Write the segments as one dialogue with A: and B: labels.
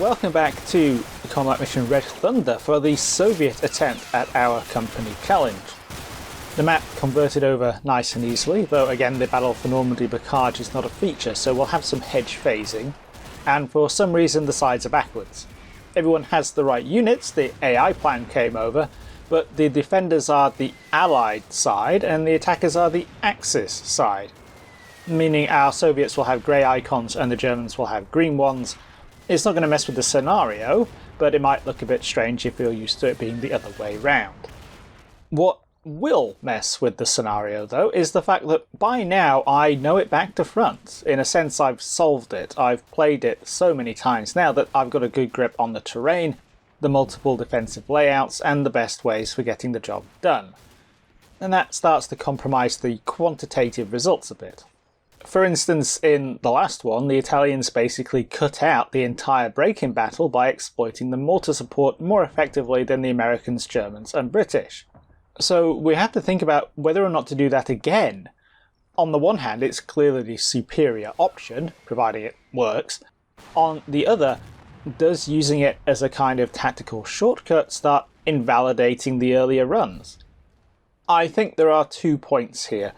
A: Welcome back to the combat mission Red Thunder for the Soviet attempt at our company challenge. The map converted over nice and easily, though again the Battle for Normandy Bocage is not a feature, so we'll have some hedge phasing, and for some reason the sides are backwards. Everyone has the right units, the AI plan came over, but the defenders are the Allied side and the attackers are the Axis side, meaning our Soviets will have grey icons and the Germans will have green ones. It's not going to mess with the scenario, but it might look a bit strange if you're used to it being the other way round. What will mess with the scenario, though, is the fact that by now I know it back to front. In a sense, I've solved it. I've played it so many times now that I've got a good grip on the terrain, the multiple defensive layouts, and the best ways for getting the job done. And that starts to compromise the quantitative results a bit. For instance, in the last one, the Italians basically cut out the entire break-in battle by exploiting the mortar support more effectively than the Americans, Germans and British. So we have to think about whether or not to do that again. On the one hand, it's clearly the superior option, providing it works. On the other, does using it as a kind of tactical shortcut start invalidating the earlier runs? I think there are 2 points here.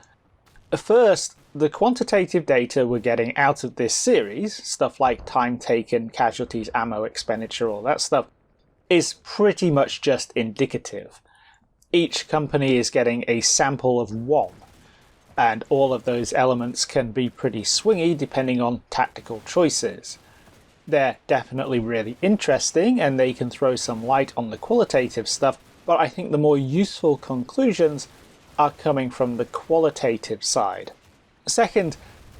A: First, the quantitative data we're getting out of this series, stuff like time taken, casualties, ammo expenditure, all that stuff, is pretty much just indicative. Each company is getting a sample of one, and all of those elements can be pretty swingy depending on tactical choices. They're definitely really interesting and they can throw some light on the qualitative stuff, but I think the more useful conclusions are coming from the qualitative side. Second,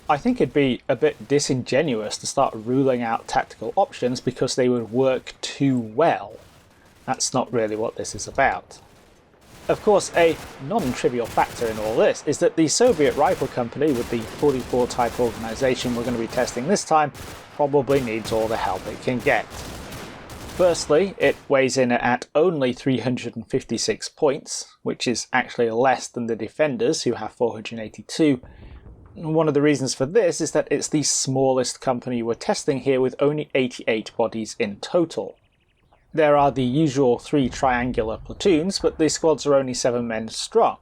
A: I think it'd be a bit disingenuous to start ruling out tactical options because they would work too well. That's not really what this is about. Of course, a non-trivial factor in all this is that the Soviet rifle company with the 44 type organisation we're going to be testing this time probably needs all the help it can get. Firstly, it weighs in at only 356 points, which is actually less than the defenders who have 482. One of the reasons for this is that it's the smallest company we're testing here with only 88 bodies in total. There are the usual 3 triangular platoons, but the squads are only 7 men strong.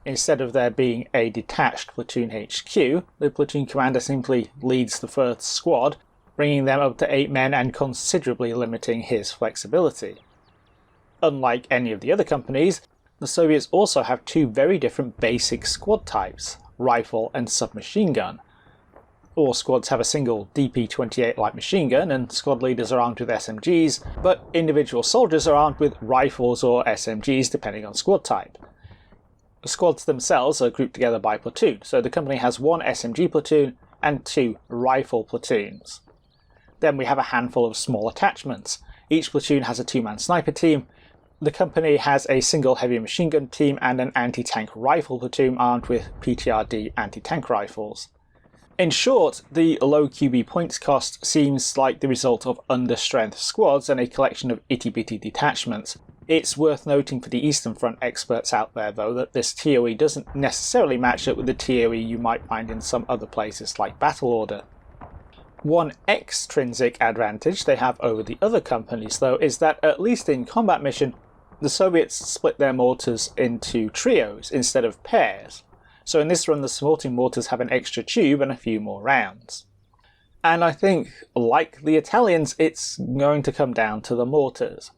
A: Instead of there being a detached platoon HQ, the platoon commander simply leads the first squad, bringing them up to 8 men and considerably limiting his flexibility. Unlike any of the other companies, the Soviets also have 2 very different basic squad types, rifle and submachine gun. All squads have a single DP-28 light machine gun and squad leaders are armed with SMGs, but individual soldiers are armed with rifles or SMGs depending on squad type. The squads themselves are grouped together by platoon, so the company has 1 SMG platoon and 2 rifle platoons. Then we have a handful of small attachments. Each platoon has a 2-man sniper team. The company has a single heavy machine gun team and an anti-tank rifle platoon armed with PTRD anti-tank rifles. In short, the low QB points cost seems like the result of understrength squads and a collection of itty-bitty detachments. It's worth noting for the Eastern Front experts out there though that this TOE doesn't necessarily match up with the TOE you might find in some other places like Battle Order. One extrinsic advantage they have over the other companies though is that at least in combat mission, the Soviets split their mortars into trios instead of pairs, so in this run the supporting mortars have an extra tube and a few more rounds. And I think, like the Italians, it's going to come down to the mortars.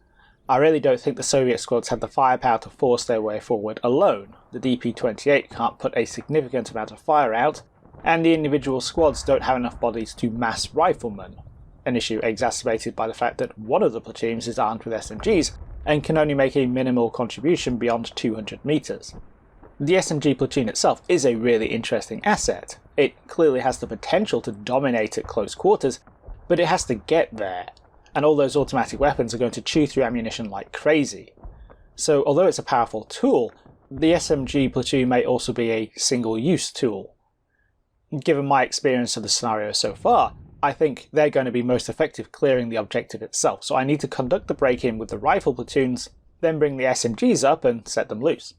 A: I really don't think the Soviet squads have the firepower to force their way forward alone. The DP-28 can't put a significant amount of fire out, and the individual squads don't have enough bodies to mass riflemen, an issue exacerbated by the fact that one of the platoons is armed with SMGs and can only make a minimal contribution beyond 200 meters. The SMG platoon itself is a really interesting asset. It clearly has the potential to dominate at close quarters, but it has to get there, and all those automatic weapons are going to chew through ammunition like crazy. So although it's a powerful tool, the SMG platoon may also be a single-use tool. Given my experience of the scenario so far, I think they're going to be most effective clearing the objective itself, so I need to conduct the break-in with the rifle platoons, then bring the SMGs up and set them loose.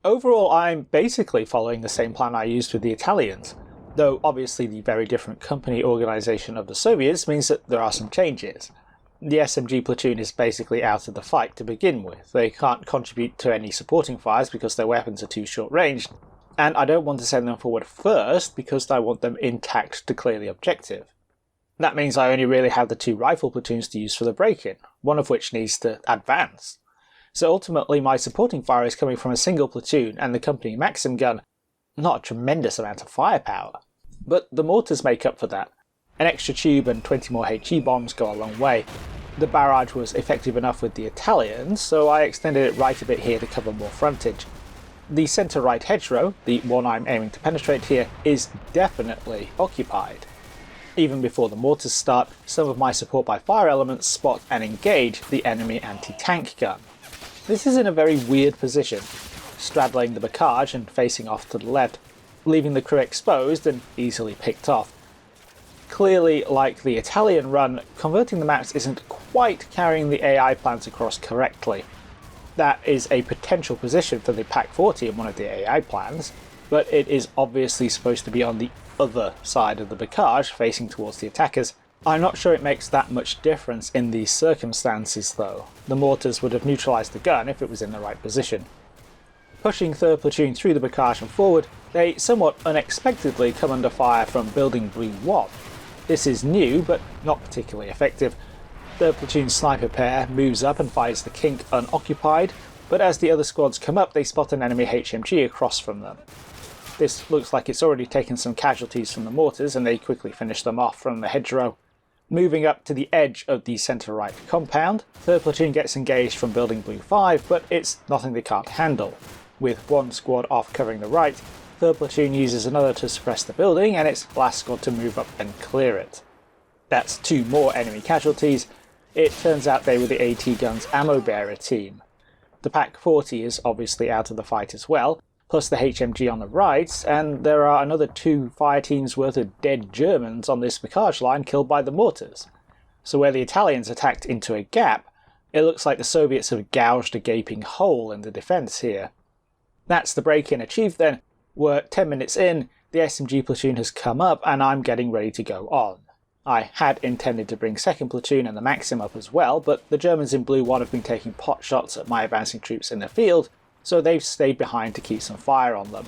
A: Overall, I'm basically following the same plan I used with the Italians. Though obviously the very different company organisation of the Soviets means that there are some changes. The SMG platoon is basically out of the fight to begin with. They can't contribute to any supporting fires because their weapons are too short-ranged, and I don't want to send them forward first because I want them intact to clear the objective. That means I only really have the 2 rifle platoons to use for the break-in, one of which needs to advance. So ultimately my supporting fire is coming from a single platoon and the company Maxim gun. Not a tremendous amount of firepower, but the mortars make up for that. An extra tube and 20 more HE bombs go a long way. The barrage was effective enough with the Italians, so I extended it right a bit here to cover more frontage. The centre right hedgerow, the one I'm aiming to penetrate here, is definitely occupied. Even before the mortars start, some of my support by fire elements spot and engage the enemy anti-tank gun. This is in a very weird position, straddling the bocage and facing off to the left, leaving the crew exposed and easily picked off. Clearly, like the Italian run, converting the maps isn't quite carrying the AI plans across correctly. That is a potential position for the Pak-40 in one of the AI plans, but it is obviously supposed to be on the other side of the bocage, facing towards the attackers. I'm not sure it makes that much difference in these circumstances though. The mortars would have neutralised the gun if it was in the right position. Pushing 3rd Platoon through the bocage and forward, they somewhat unexpectedly come under fire from Building Blue 1. This is new, but not particularly effective. 3rd Platoon's sniper pair moves up and fires the kink unoccupied, but as the other squads come up they spot an enemy HMG across from them. This looks like it's already taken some casualties from the mortars and they quickly finish them off from the hedgerow. Moving up to the edge of the centre right compound, 3rd Platoon gets engaged from Building Blue 5, but it's nothing they can't handle. With one squad off covering the right, 3rd Platoon uses another to suppress the building and its last squad to move up and clear it. That's 2 more enemy casualties. It turns out they were the AT Gun's ammo bearer team. The Pak-40 is obviously out of the fight as well, plus the HMG on the right, and there are another 2 fire teams worth of dead Germans on this bocage line killed by the mortars. So where the Italians attacked into a gap, it looks like the Soviets have gouged a gaping hole in the defence here. That's the break-in achieved then. We're 10 minutes in, the SMG platoon has come up and I'm getting ready to go on. I had intended to bring 2nd Platoon and the Maxim up as well, but the Germans in Blue 1 have been taking pot shots at my advancing troops in the field, so they've stayed behind to keep some fire on them.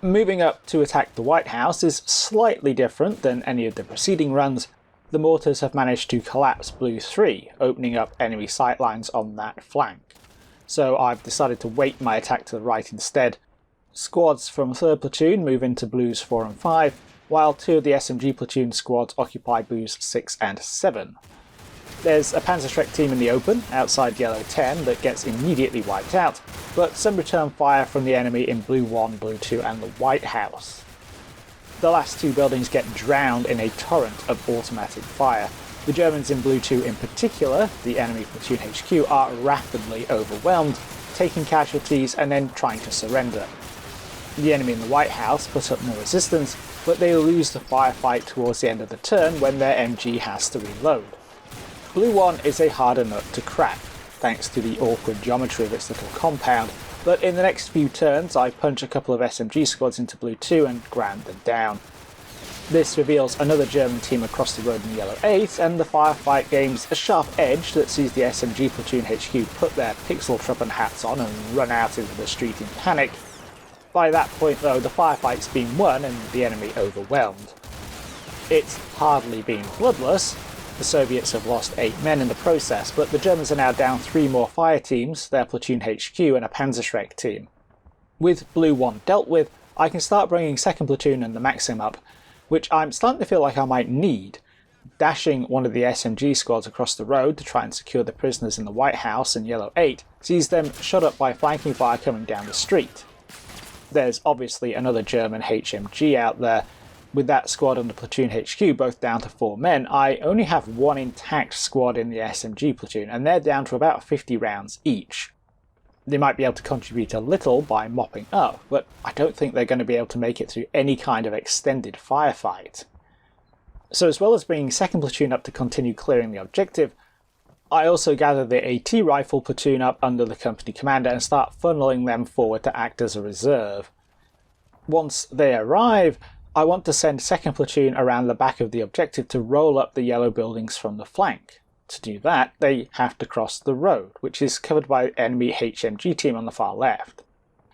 A: Moving up to attack the White House is slightly different than any of the preceding runs. The mortars have managed to collapse Blue 3, opening up enemy sightlines on that flank. So I've decided to weight my attack to the right instead. Squads from 3rd Platoon move into Blues 4 and 5, while 2 of the SMG platoon squads occupy Blues 6 and 7. There's a Panzerschreck team in the open, outside Yellow 10, that gets immediately wiped out, but some return fire from the enemy in Blue 1, Blue 2 and the White House. The last 2 buildings get drowned in a torrent of automatic fire. The Germans in Blue 2 in particular, the enemy platoon HQ, are rapidly overwhelmed, taking casualties and then trying to surrender. The enemy in the White House put up more resistance, but they lose the firefight towards the end of the turn when their MG has to reload. Blue 1 is a harder nut to crack, thanks to the awkward geometry of its little compound, but in the next few turns I punch a couple of SMG squads into Blue 2 and ground them down. This reveals another German team across the road in Yellow 8, and the firefight gains a sharp edge that sees the SMG platoon HQ put their Pixeltruppen hats on and run out into the street in panic. By that point though, the firefight's been won and the enemy overwhelmed. It's hardly been bloodless. The Soviets have lost 8 men in the process, but the Germans are now down 3 more fire teams, their platoon HQ and a Panzerschreck team. With Blue 1 dealt with, I can start bringing 2nd Platoon and the Maxim up, which I'm starting to feel like I might need. Dashing one of the SMG squads across the road to try and secure the prisoners in the White House in Yellow 8 sees them shot up by flanking fire coming down the street. There's obviously another German HMG out there. With that squad and the platoon HQ both down to 4 men, I only have 1 intact squad in the SMG platoon, and they're down to about 50 rounds each. They might be able to contribute a little by mopping up, but I don't think they're going to be able to make it through any kind of extended firefight. So as well as bringing 2nd Platoon up to continue clearing the objective, I also gather the AT Rifle platoon up under the company commander and start funneling them forward to act as a reserve. Once they arrive, I want to send 2nd Platoon around the back of the objective to roll up the yellow buildings from the flank. To do that, they have to cross the road, which is covered by enemy HMG team on the far left.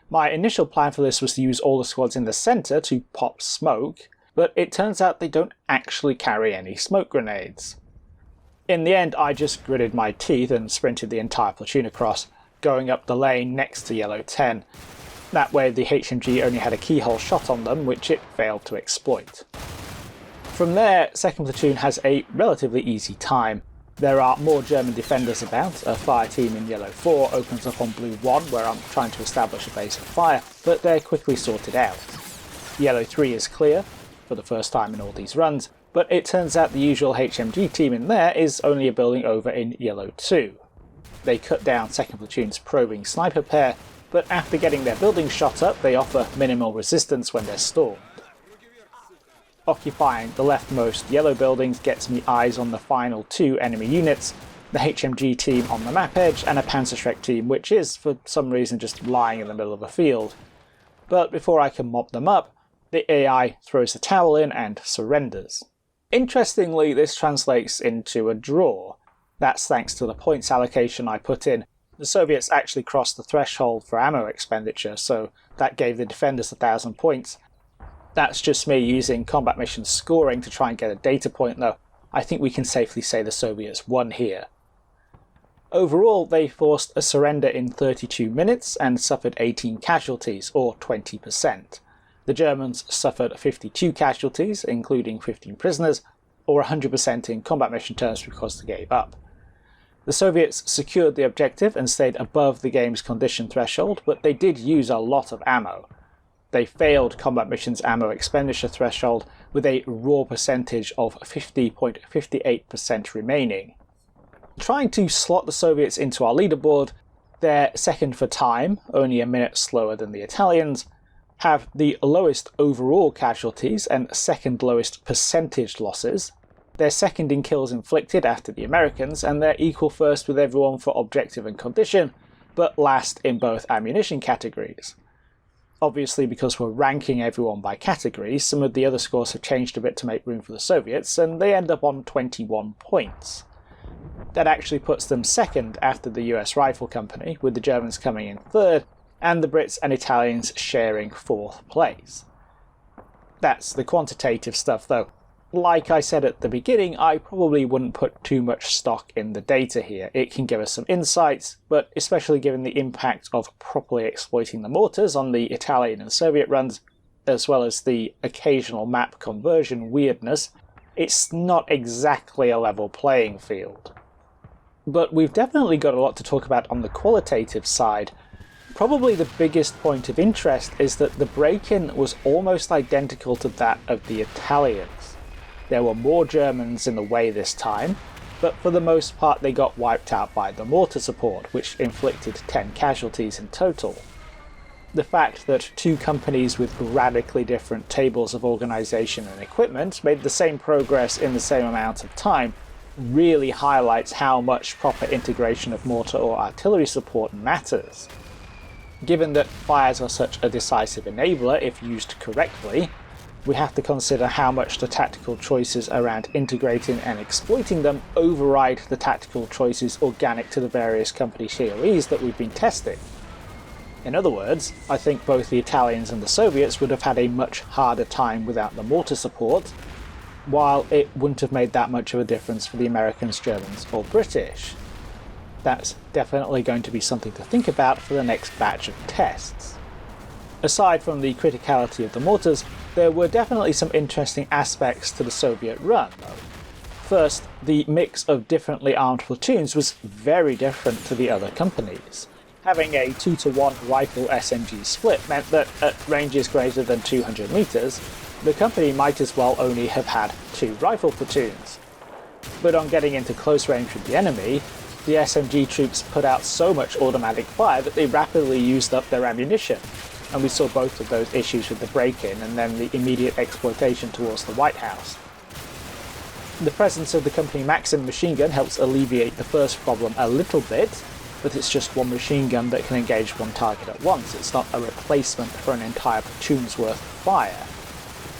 A: My initial plan for this was to use all the squads in the centre to pop smoke, but it turns out they don't actually carry any smoke grenades. In the end, I just gritted my teeth and sprinted the entire platoon across, going up the lane next to yellow 10. That way the HMG only had a keyhole shot on them, which it failed to exploit. From there, 2nd Platoon has a relatively easy time. There are more German defenders about. A fire team in yellow 4 opens up on blue 1 where I'm trying to establish a base of fire, but they're quickly sorted out. Yellow 3 is clear, for the first time in all these runs, but it turns out the usual HMG team in there is only a building over in yellow 2. They cut down 2nd Platoon's probing sniper pair, but after getting their buildings shot up, they offer minimal resistance when they're stormed. Occupying the leftmost yellow buildings gets me eyes on the final 2 enemy units, the HMG team on the map edge and a Panzerschreck team which is, for some reason, just lying in the middle of a field. But before I can mop them up, the AI throws the towel in and surrenders. Interestingly, this translates into a draw. That's thanks to the points allocation I put in. The Soviets actually crossed the threshold for ammo expenditure, so that gave the defenders 1,000 points. That's just me using combat mission scoring to try and get a data point though. I think we can safely say the Soviets won here. Overall, they forced a surrender in 32 minutes and suffered 18 casualties, or 20%. The Germans suffered 52 casualties, including 15 prisoners, or 100% in combat mission terms because they gave up. The Soviets secured the objective and stayed above the game's condition threshold, but they did use a lot of ammo. They failed combat mission's ammo expenditure threshold with a raw percentage of 50.58% remaining. Trying to slot the Soviets into our leaderboard, they're second for time, only a minute slower than the Italians, have the lowest overall casualties and second lowest percentage losses. They're second in kills inflicted after the Americans, and they're equal first with everyone for objective and condition, but last in both ammunition categories. Obviously, because we're ranking everyone by categories, some of the other scores have changed a bit to make room for the Soviets, and they end up on 21 points. That actually puts them second after the US Rifle Company, with the Germans coming in third, and the Brits and Italians sharing 4th place. That's the quantitative stuff though. Like I said at the beginning, I probably wouldn't put too much stock in the data here. It can give us some insights, but especially given the impact of properly exploiting the mortars on the Italian and Soviet runs, as well as the occasional map conversion weirdness, it's not exactly a level playing field. But we've definitely got a lot to talk about on the qualitative side. Probably the biggest point of interest is that the break-in was almost identical to that of the Italians. There were more Germans in the way this time, but for the most part they got wiped out by the mortar support, which inflicted 10 casualties in total. The fact that 2 companies with radically different tables of organisation and equipment made the same progress in the same amount of time really highlights how much proper integration of mortar or artillery support matters. Given that fires are such a decisive enabler if used correctly, we have to consider how much the tactical choices around integrating and exploiting them override the tactical choices organic to the various company COEs that we've been testing. In other words, I think both the Italians and the Soviets would have had a much harder time without the mortar support, while it wouldn't have made that much of a difference for the Americans, Germans, or British. That's definitely going to be something to think about for the next batch of tests. Aside from the criticality of the mortars, there were definitely some interesting aspects to the Soviet run, though. First, the mix of differently armed platoons was very different to the other companies. Having a 2-to-1 rifle SMG split meant that at ranges greater than 200 meters, the company might as well only have had 2 rifle platoons. But on getting into close range with the enemy, the SMG troops put out so much automatic fire that they rapidly used up their ammunition, and we saw both of those issues with the break-in and then the immediate exploitation towards the White House. The presence of the company Maxim machine gun helps alleviate the first problem a little bit, but it's just one machine gun that can engage one target at once. It's not a replacement for an entire platoon's worth of fire.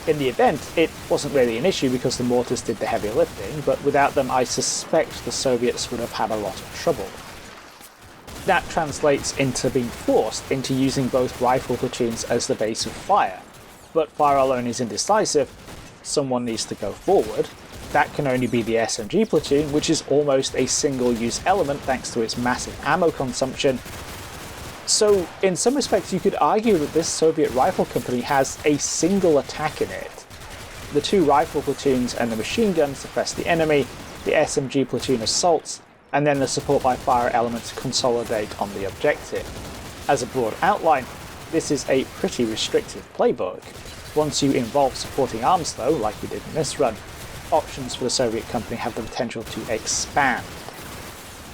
A: In the event, it wasn't really an issue because the mortars did the heavy lifting, but without them I suspect the Soviets would have had a lot of trouble. That translates into being forced into using both rifle platoons as the base of fire, but fire alone is indecisive. Someone needs to go forward. That can only be the SMG platoon, which is almost a single-use element thanks to its massive ammo consumption. So, in some respects, you could argue that this Soviet rifle company has a single attack in it. The two rifle platoons and the machine guns suppress the enemy, the SMG platoon assaults, and then the support by fire elements consolidate on the objective. As a broad outline, this is a pretty restrictive playbook. Once you involve supporting arms though, like we did in this run, options for the Soviet company have the potential to expand.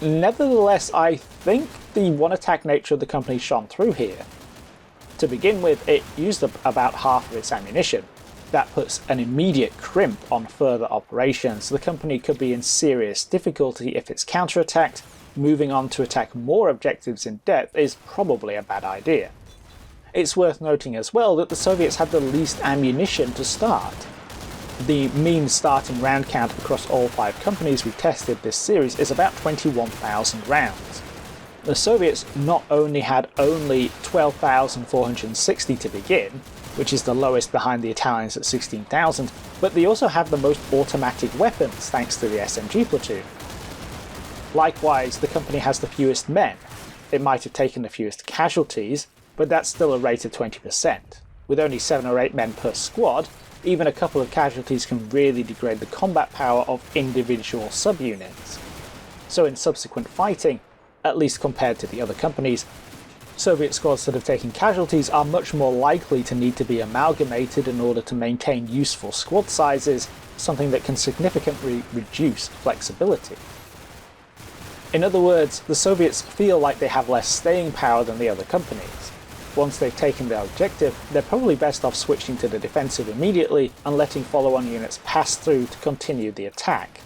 A: Nevertheless, I think the one-attack nature of the company shone through here. To begin with, it used up about half of its ammunition. That puts an immediate crimp on further operations. The company could be in serious difficulty if it's counterattacked. Moving on to attack more objectives in depth is probably a bad idea. It's worth noting as well that the Soviets had the least ammunition to start. The mean starting round count across all 5 companies we tested this series is about 21,000 rounds. The Soviets not only had only 12,460 to begin, which is the lowest behind the Italians at 16,000, but they also have the most automatic weapons thanks to the SMG platoon. Likewise, the company has the fewest men. It might have taken the fewest casualties, but that's still a rate of 20%. With only 7 or 8 men per squad, even a couple of casualties can really degrade the combat power of individual subunits. So in subsequent fighting, at least compared to the other companies, Soviet squads that have taken casualties are much more likely to need to be amalgamated in order to maintain useful squad sizes, something that can significantly reduce flexibility. In other words, the Soviets feel like they have less staying power than the other companies. Once they've taken their objective, they're probably best off switching to the defensive immediately and letting follow-on units pass through to continue the attack.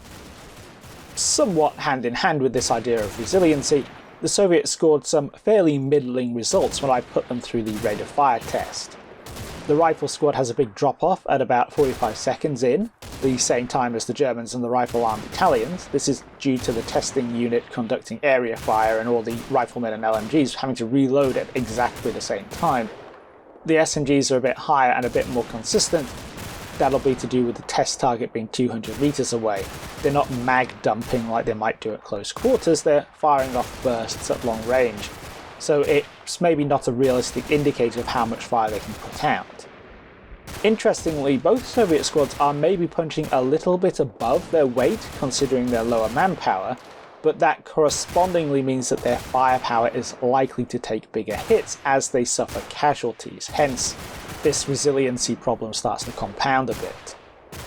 A: Somewhat hand in hand with this idea of resiliency, the Soviets scored some fairly middling results when I put them through the rate of fire test. The rifle squad has a big drop-off at about 45 seconds in, the same time as the Germans and the rifle-armed Italians. This is due to the testing unit conducting area fire and all the riflemen and LMGs having to reload at exactly the same time. The SMGs are a bit higher and a bit more consistent. That'll be to do with the test target being 200 meters away. They're not mag dumping like they might do at close quarters, they're firing off bursts at long range. So it's maybe not a realistic indicator of how much fire they can put out. Interestingly, both Soviet squads are maybe punching a little bit above their weight considering their lower manpower, but that correspondingly means that their firepower is likely to take bigger hits as they suffer casualties, hence this resiliency problem starts to compound a bit.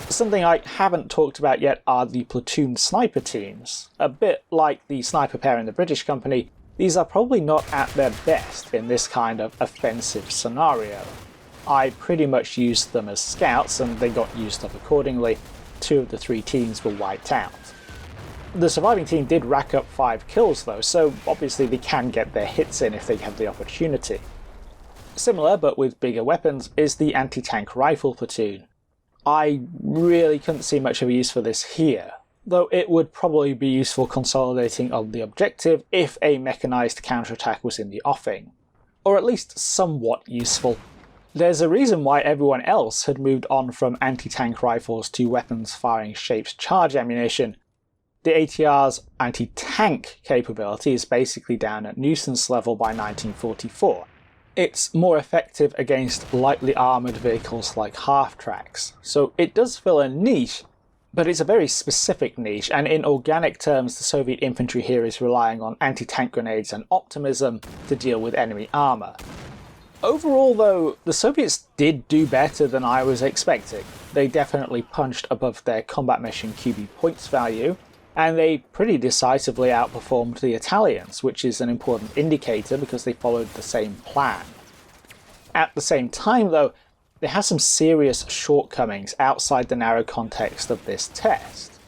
A: Something I haven't talked about yet are the platoon sniper teams. A bit like the sniper pair in the British company, these are probably not at their best in this kind of offensive scenario. I pretty much used them as scouts and they got used up accordingly. 2 of the 3 teams were wiped out. The surviving team did rack up 5 kills though, so obviously they can get their hits in if they have the opportunity. Similar, but with bigger weapons, is the anti-tank rifle platoon. I really couldn't see much of a use for this here, though it would probably be useful consolidating on the objective if a mechanized counterattack was in the offing. Or at least somewhat useful. There's a reason why everyone else had moved on from anti-tank rifles to weapons firing shaped charge ammunition. The ATR's anti-tank capability is basically down at nuisance level by 1944. It's more effective against lightly armoured vehicles like half-tracks, so it does fill a niche, but it's a very specific niche, and in organic terms the Soviet infantry here is relying on anti-tank grenades and optimism to deal with enemy armour. Overall though, the Soviets did do better than I was expecting. They definitely punched above their combat mission QB points value, and they pretty decisively outperformed the Italians, which is an important indicator because they followed the same plan. At the same time though, they have some serious shortcomings outside the narrow context of this test.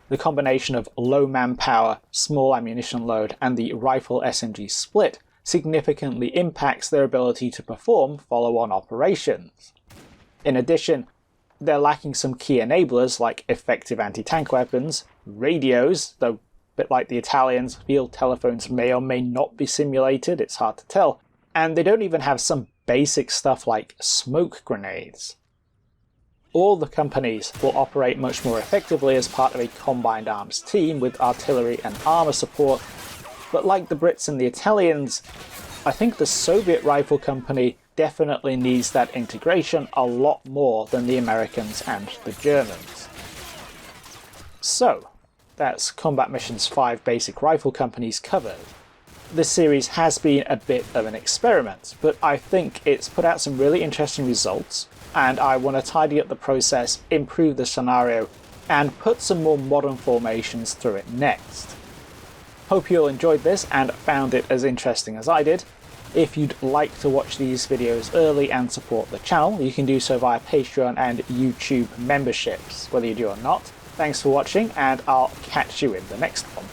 A: The combination of low manpower, small ammunition load, and the rifle-SMG split significantly impacts their ability to perform follow-on operations. In addition, they're lacking some key enablers like effective anti-tank weapons, radios, though a bit like the Italians, field telephones may or may not be simulated, it's hard to tell, and they don't even have some basic stuff like smoke grenades. All the companies will operate much more effectively as part of a combined arms team with artillery and armour support, but like the Brits and the Italians, I think the Soviet Rifle Company definitely needs that integration a lot more than the Americans and the Germans. So, that's Combat Missions 5 Basic Rifle Companies covered. This series has been a bit of an experiment, but I think it's put out some really interesting results, and I want to tidy up the process, improve the scenario, and put some more modern formations through it next. Hope you all enjoyed this and found it as interesting as I did. If you'd like to watch these videos early and support the channel, you can do so via Patreon and YouTube memberships, whether you do or not. Thanks for watching, and I'll catch you in the next one.